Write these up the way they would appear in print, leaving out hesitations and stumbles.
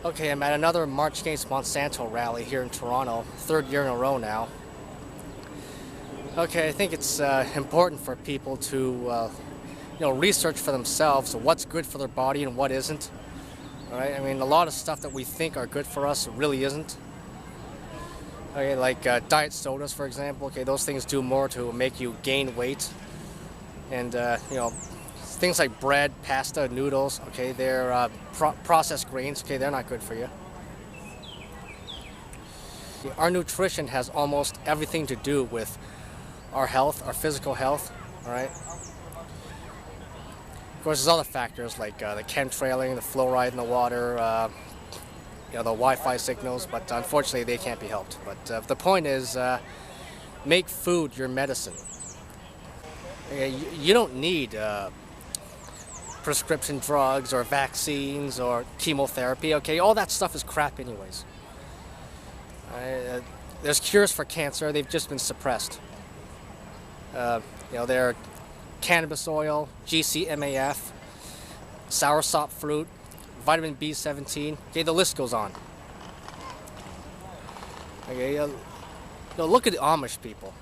Okay, I'm at another March Against Monsanto rally here in Toronto, third year in a row now. Okay, I think it's important for people to, research for themselves what's good for their body and what isn't. All right, I mean, a lot of stuff that we think are good for us really isn't. Okay, like diet sodas, for example. Okay, those things do more to make you gain weight, and things like bread, pasta, noodles. Okay, they're processed grains. Okay, they're not good for you. Our nutrition has almost everything to do with our health, our physical health. All right. Of course, there's other factors like the chemtrailing, the fluoride in the water, the Wi-Fi signals, but unfortunately they can't be helped. But the point is, make food your medicine. Okay, you don't need prescription drugs or vaccines or chemotherapy. Okay, all that stuff is crap anyways. There's cures for cancer, they've just been suppressed. They're cannabis oil, GCMAF, soursop fruit, vitamin B17. Okay, the list goes on. Okay, look at the Amish people.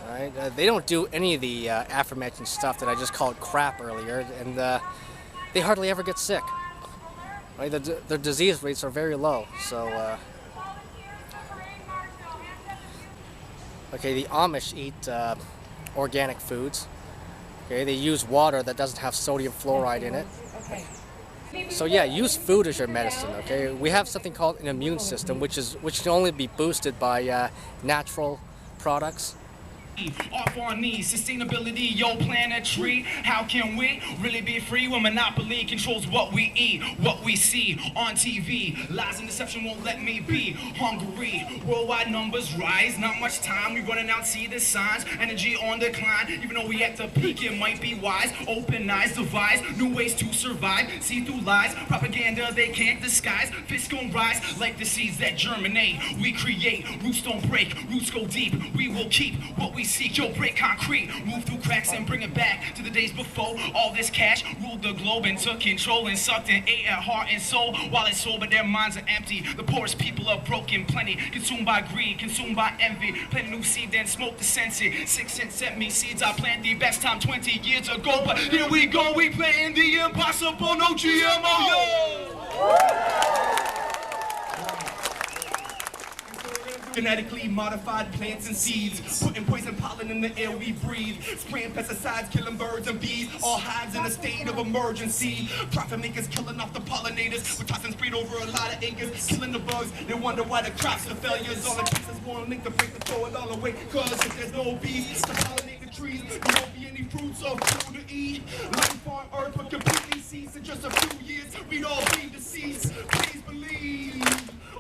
All right, they don't do any of the aforementioned stuff that I just called crap earlier, and they hardly ever get sick. Right, their disease rates are very low. So, okay, the Amish eat organic foods. Okay, they use water that doesn't have sodium fluoride in it. So yeah, use food as your medicine. Okay, we have something called an immune system, which can only be boosted by natural products. Off our knees, sustainability, yo planetary. How can we really be free when monopoly controls what we eat, what we see on TV? Lies and deception won't let me be hungry. Worldwide numbers rise, not much time. We running out, see the signs. Energy on decline, even though we at the peak, it might be wise. Open eyes, devise new ways to survive. See through lies, propaganda they can't disguise. Fists gon' rise like the seeds that germinate. We create, roots don't break, roots go deep. We will keep what we seek, yo, break concrete, move through cracks and bring it back to the days before all this cash ruled the globe and took control and sucked and ate at heart and soul while it's soul, but their minds are empty. The poorest people are broken, plenty consumed by greed, consumed by envy. Plant a new seed, then smoke the sense it. 6 cents sent me seeds, I planted the best time 20 years ago, but here we go, we planting the impossible, no GMO, yo! Genetically modified plants and seeds, putting poison pollen in the air we breathe, spraying pesticides, killing birds and bees, all hives in a state of emergency. Profit makers killing off the pollinators, we're tossing sprayed over a lot of acres, killing the bugs. They wonder why the crops are failures. All the cases want to make the break to throw it all away, cause if there's no bees to pollinate the trees, there won't be any fruits or food to eat. Life on earth would completely cease in just a few years. We'd all be deceased. Please believe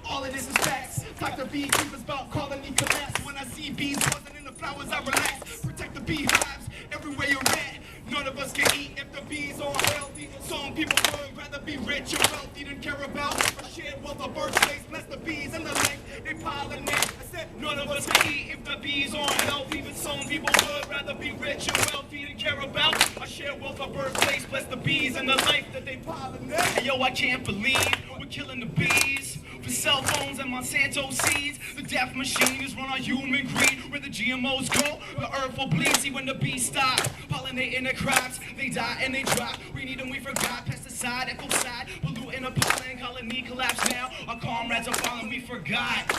all of this is facts. Dr. Beekeepers about colony collapse. When I see bees buzzing in the flowers, I relax. Protect the beehives everywhere you're at. None of us can eat if the bees aren't healthy. Some people would rather be rich and wealthy than care about a shared wealth of birthplace. Bless the bees and the life they pollinate. I said none of us can eat if the bees aren't healthy. But some people would rather be rich and wealthy than care about a shared wealth of birthplace. Bless the bees and the life that they pollinate. Hey, yo, I can't believe we're killing the bees for cell phones and Monsanto seeds. The death machine is run on human greed. Where the GMOs go, the earth will bleed. See when the bees stop pollinating the crops, they die and they drop. We need them, we forgot. Pesticide, ecocide, polluting the pollen, colony collapse now. Our comrades are falling, we forgot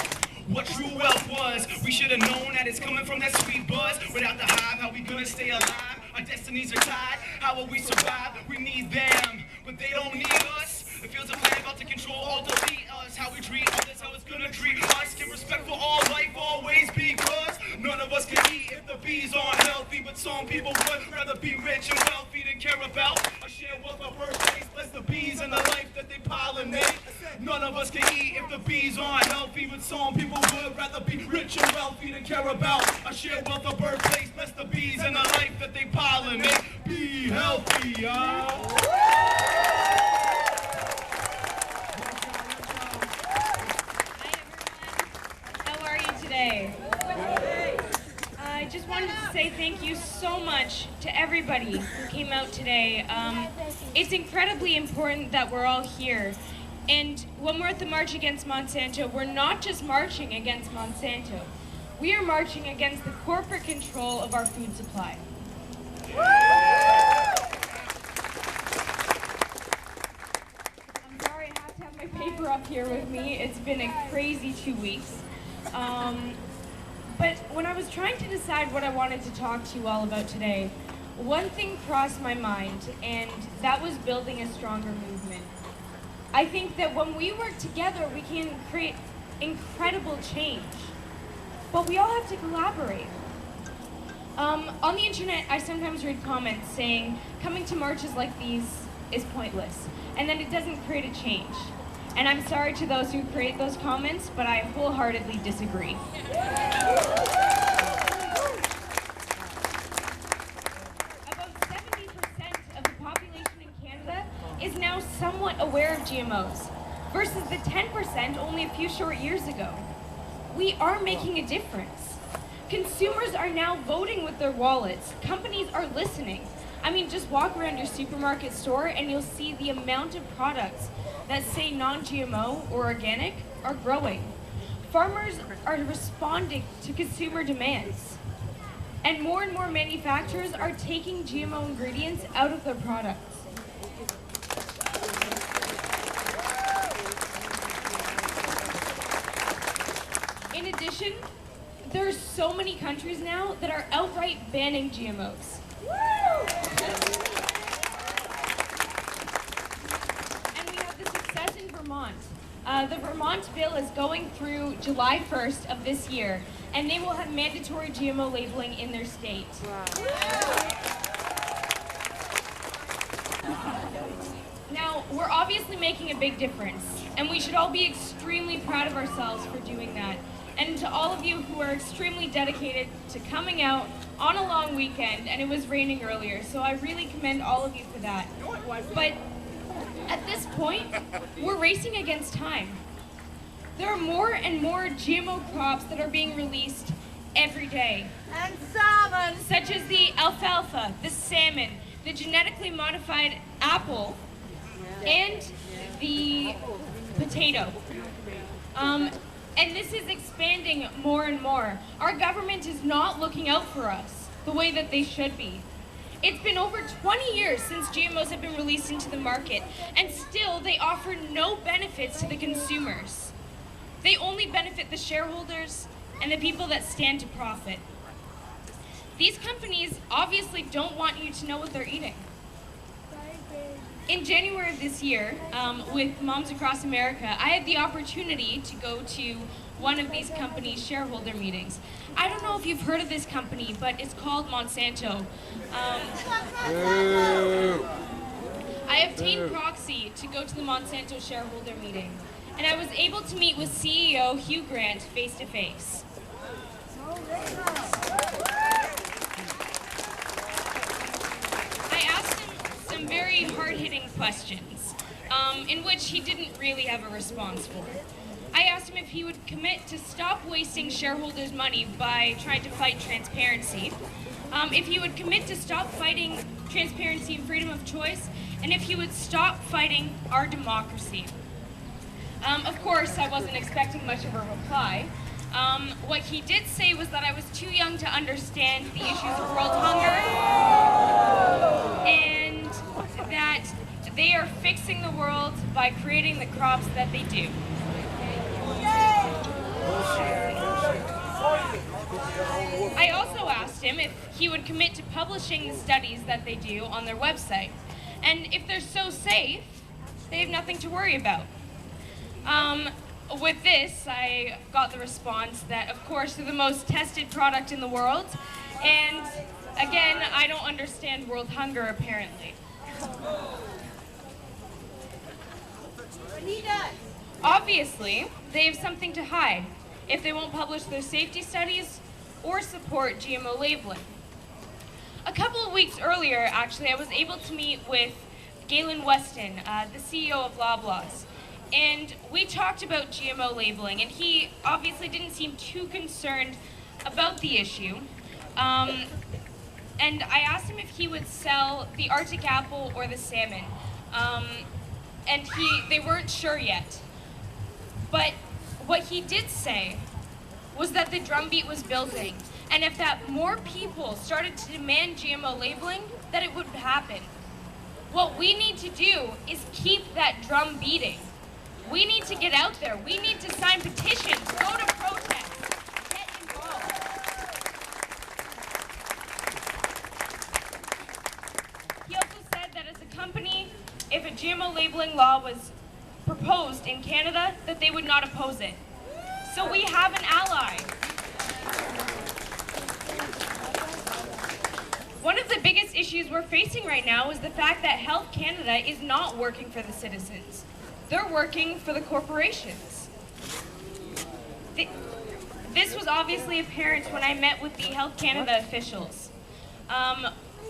what true wealth was. We should have known that it's coming from that sweet buzz. Without the hive, how we gonna stay alive? Our destinies are tied, how will we survive? We need them, but they don't need us. It feels a plan about to control all, delete us. How we treat others, how it's gonna treat us. Give respect for all life always, because none of us can eat if the bees aren't healthy. But some people would rather be rich and wealthy than care about a shared wealth of birthdays. Bless the bees and the life that they pollinate. None of us can eat if the bees aren't healthy. But some people would rather be rich and wealthy than care about a shared wealth of birthdays. Bless the bees and the life that they pollinate. Be healthy, y'all. I just wanted to say thank you so much to everybody who came out today. It's incredibly important that we're all here. And when we're at the March Against Monsanto, we're not just marching against Monsanto. We are marching against the corporate control of our food supply. I'm sorry, I have to have my paper up here with me. It's been a crazy 2 weeks. But when I was trying to decide what I wanted to talk to you all about today, one thing crossed my mind, and that was building a stronger movement. I think that when we work together, we can create incredible change. But we all have to collaborate. On the internet, I sometimes read comments saying, coming to marches like these is pointless, and that it doesn't create a change. And I'm sorry to those who create those comments, but I wholeheartedly disagree. About 70% of the population in Canada is now somewhat aware of GMOs, versus the 10% only a few short years ago. We are making a difference. Consumers are now voting with their wallets. Companies are listening. I mean, just walk around your supermarket store and you'll see the amount of products that say non-GMO or organic are growing. Farmers are responding to consumer demands. And more manufacturers are taking GMO ingredients out of their products. In addition, there's so many countries now that are outright banning GMOs. And we have the success in Vermont. The Vermont bill is going through July 1st of this year, and they will have mandatory GMO labeling in their state. Now, we're obviously making a big difference, and we should all be extremely proud of ourselves for doing that. And to all of you who are extremely dedicated to coming out on a long weekend, and it was raining earlier, so I really commend all of you for that. But at this point, we're racing against time. There are more and more GMO crops that are being released every day. And salmon! Such as the alfalfa, the salmon, the genetically modified apple, and the potato. And this is expanding more and more. Our government is not looking out for us the way that they should be. It's been over 20 years since GMOs have been released into the market, and still they offer no benefits to the consumers. They only benefit the shareholders and the people that stand to profit. These companies obviously don't want you to know what they're eating. In January of this year, with Moms Across America, I had the opportunity to go to one of these companies' shareholder meetings. I don't know if you've heard of this company, but it's called Monsanto. I obtained proxy to go to the Monsanto shareholder meeting, and I was able to meet with CEO Hugh Grant face to face. Some very hard-hitting questions, in which he didn't really have a response for. I asked him if he would commit to stop wasting shareholders' money by trying to fight transparency, if he would commit to stop fighting transparency and freedom of choice, and if he would stop fighting our democracy. Of course, I wasn't expecting much of a reply. What he did say was that I was too young to understand the issues of world hunger, and that they are fixing the world by creating the crops that they do. I also asked him if he would commit to publishing the studies that they do on their website. And if they're so safe, they have nothing to worry about. With this, I got the response that, of course, they're the most tested product in the world. And again, I don't understand world hunger, apparently. Obviously, they have something to hide if they won't publish their safety studies or support GMO labeling. A couple of weeks earlier, actually, I was able to meet with Galen Weston, the CEO of Loblaws, and we talked about GMO labeling, and he obviously didn't seem too concerned about the issue. And I asked him if he would sell the Arctic apple or the salmon. and they weren't sure yet. But what he did say was that the drumbeat was building, and if that more people started to demand GMO labeling, that it would happen. What we need to do is keep that drum beating. We need to get out there. We need to sign petitions, go to protests, get involved. He also said that as a company, if a GMO labeling law was proposed in Canada, that they would not oppose it. So we have an ally. One of the biggest issues we're facing right now is the fact that Health Canada is not working for the citizens. They're working for the corporations. This was obviously apparent when I met with the Health Canada officials.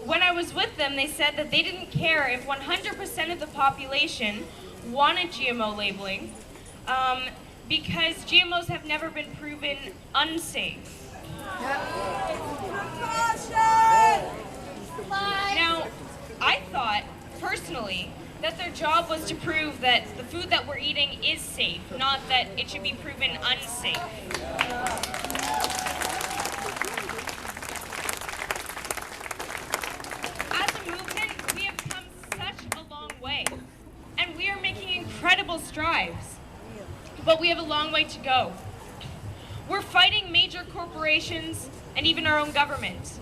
When I was with them, they said that they didn't care if 100% of the population wanted GMO labeling because GMOs have never been proven unsafe. Now, I thought, personally, that their job was to prove that the food that we're eating is safe, not that it should be proven unsafe. As a movement, we have come such a long way, and we are making incredible strides, but we have a long way to go. We're fighting major corporations and even our own government.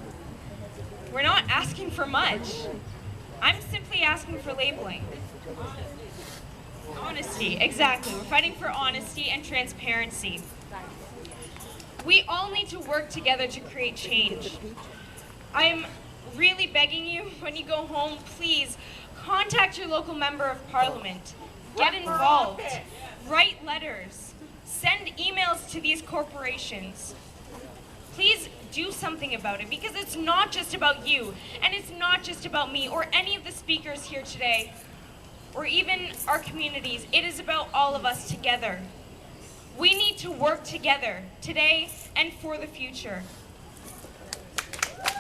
We're not asking for much. I'm simply asking for labeling. Honesty, exactly. We're fighting for honesty and transparency. We all need to work together to create change. I'm really begging you, when you go home, please contact your local member of parliament. Get involved. Write letters. Send emails to these corporations. Please do something about it, because it's not just about you, and it's not just about me or any of the speakers here today, or even our communities. It is about all of us together. We need to work together today and for the future. As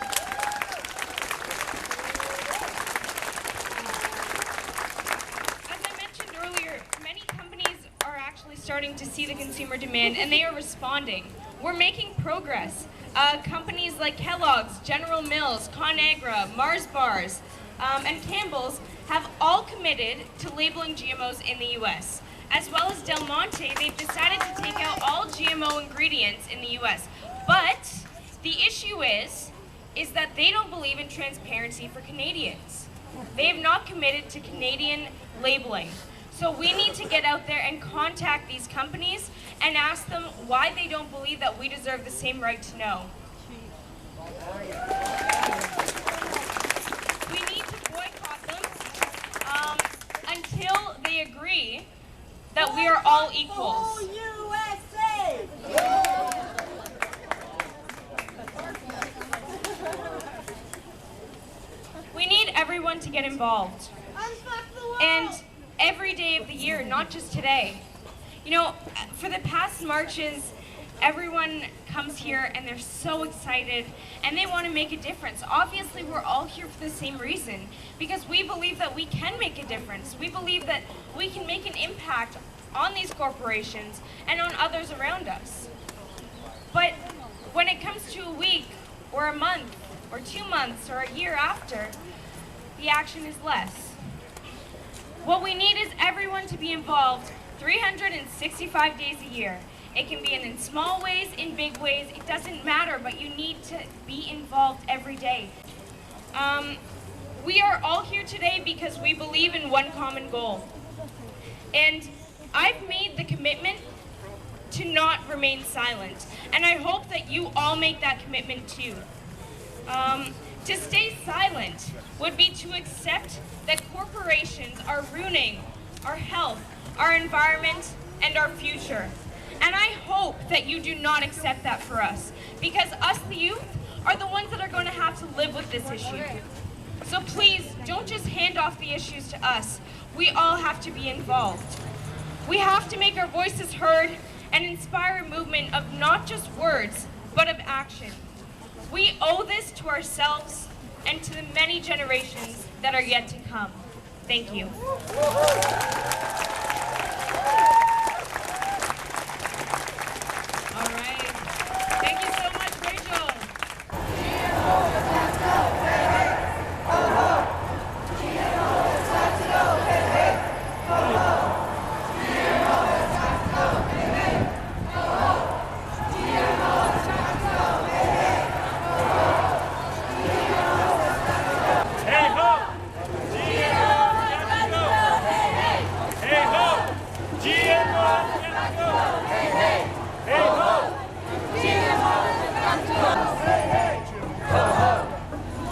I mentioned earlier, many companies are actually starting to see the consumer demand, and they are responding. We're making progress. Companies like Kellogg's, General Mills, ConAgra, Mars Bars, and Campbell's have all committed to labeling GMOs in the U.S. As well as Del Monte, they've decided to take out all GMO ingredients in the U.S. But the issue is that they don't believe in transparency for Canadians. They have not committed to Canadian labeling. So we need to get out there and contact these companies and ask them why they don't believe that we deserve the same right to know. We need to boycott them until they agree that we are all equals. USA! We need everyone to get involved. And every day of the year, not just today. You know, for the past marches, everyone comes here and they're so excited and they want to make a difference. Obviously, we're all here for the same reason, because we believe that we can make a difference. We believe that we can make an impact on these corporations and on others around us. But when it comes to a week or a month or 2 months or a year after, the action is less. What we need is everyone to be involved 365 days a year. It can be in small ways, in big ways, it doesn't matter, but you need to be involved every day. We are all here today because we believe in one common goal. And I've made the commitment to not remain silent. And I hope that you all make that commitment too. To stay silent would be to accept that corporations are ruining our health, our environment, and our future. And I hope that you do not accept that for us, because us, the youth, are the ones that are going to have to live with this issue. So please, don't just hand off the issues to us. We all have to be involved. We have to make our voices heard and inspire a movement of not just words, but of action. We owe this to ourselves and to the many generations that are yet to come. Thank you. All right. Thank you so much, Rachel. Hey ho! Hey ho! GMOs got to go! Hey hey! Hey ho! GMOs got to go! Hey hey! Ho ho!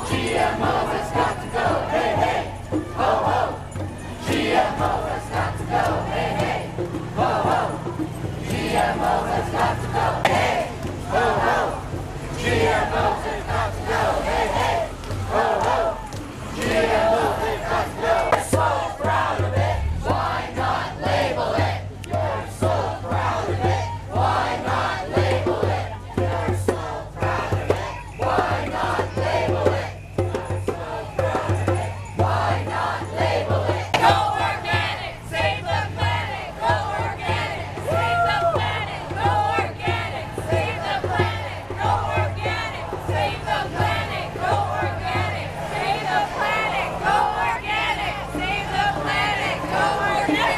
GMOs has got to go! Hey hey! Ho ho! GMOs has got to go! Hey hey! Ho ho! GMOs has got to go! Hey! Ho ho! GMOs has got to go! Hey hey! Ho ho! GMOs has got to go! You're so proud of it, why not label it? You're so proud of it, why not label it? You're so proud of it, why not label it? You're so proud of it, why not label it? Go organic, save the planet. Go organic, save the planet. Go organic, save the planet. Go organic, save the planet. Go organic, save the planet. Go organic, save the planet. Go organic.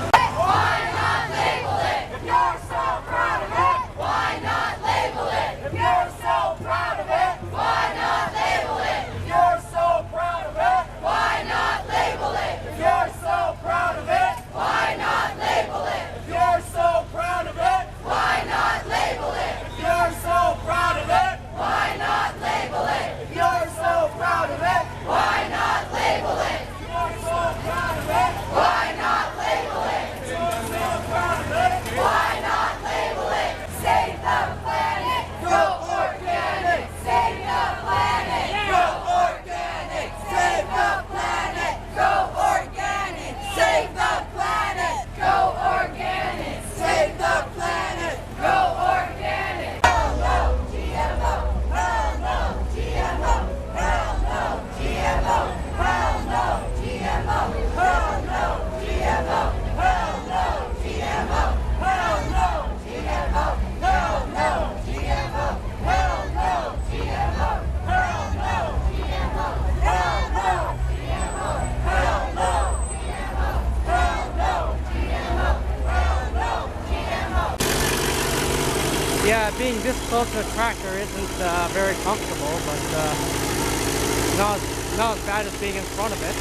Why not label it? If you're so proud of it, why not label it? If you're so proud of it, why not label it? If you're so proud of it, why not label it? If you're so proud of it, why not label it? If you're so proud of it, why not label it? If you're so proud of it, why not label it? If you're so proud of it, why not label it? If you're so proud of it, why not label it? If you're so proud of it, why not label it? Save the planet, go organic. Save the planet, go organic. Save the planet, go organic. Save the planet, go organic. Save the planet, go organic. Hell no, GMO. Hell no, GMO. Hell no, GMO. Hell no, GMO. Hell no, GMO. Hell no, GMO. Hell no, GMO. Hell no, GMO. Hell no, GMO. Hell no, GMO. Hell no, GMO. Hell no, GMO. Hell no, GMO. Hell no, GMO. Yeah, being this close to a tractor isn't very comfortable, but not as bad as being in front of it.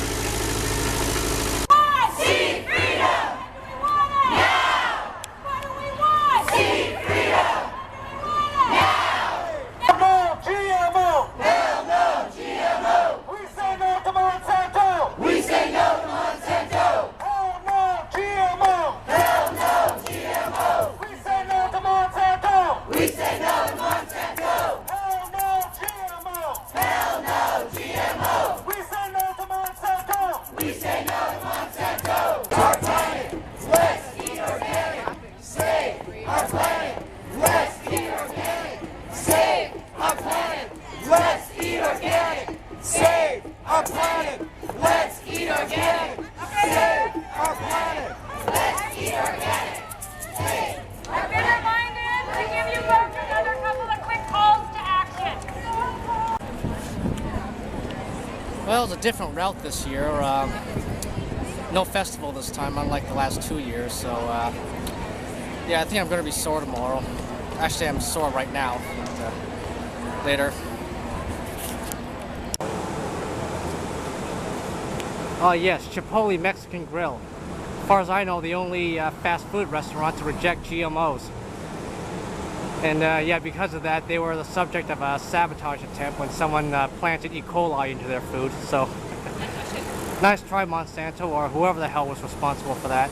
Seed freedom! Now! What do we want? Seed freedom! Now! No GMO! Hell no GMO! We say no to Monsanto! We say no to Monsanto! Hell no GMO! Hell no GMO! We say no to Monsanto! We say no to Monsanto! Hell no GMO! Hell no GMO! We say no to Monsanto! We say no to Monsanto! Our planet, let's eat organic! Save our planet! Let's eat organic! Save our planet! Let's eat organic! Save our planet! Let's eat organic! Save our planet! Let's eat organic! Save I've been reminded to give you folks another couple of quick calls to action. Well, it's a different route this year. No festival this time, unlike the last 2 years. So, yeah, I think I'm going to be sore tomorrow. Actually, I'm sore right now. But, later. Oh yes, Chipotle Mexican Grill. As far as I know, the only fast food restaurant to reject GMOs. And yeah, because of that, they were the subject of a sabotage attempt when someone planted E. coli into their food. So, nice try, Monsanto, or whoever the hell was responsible for that.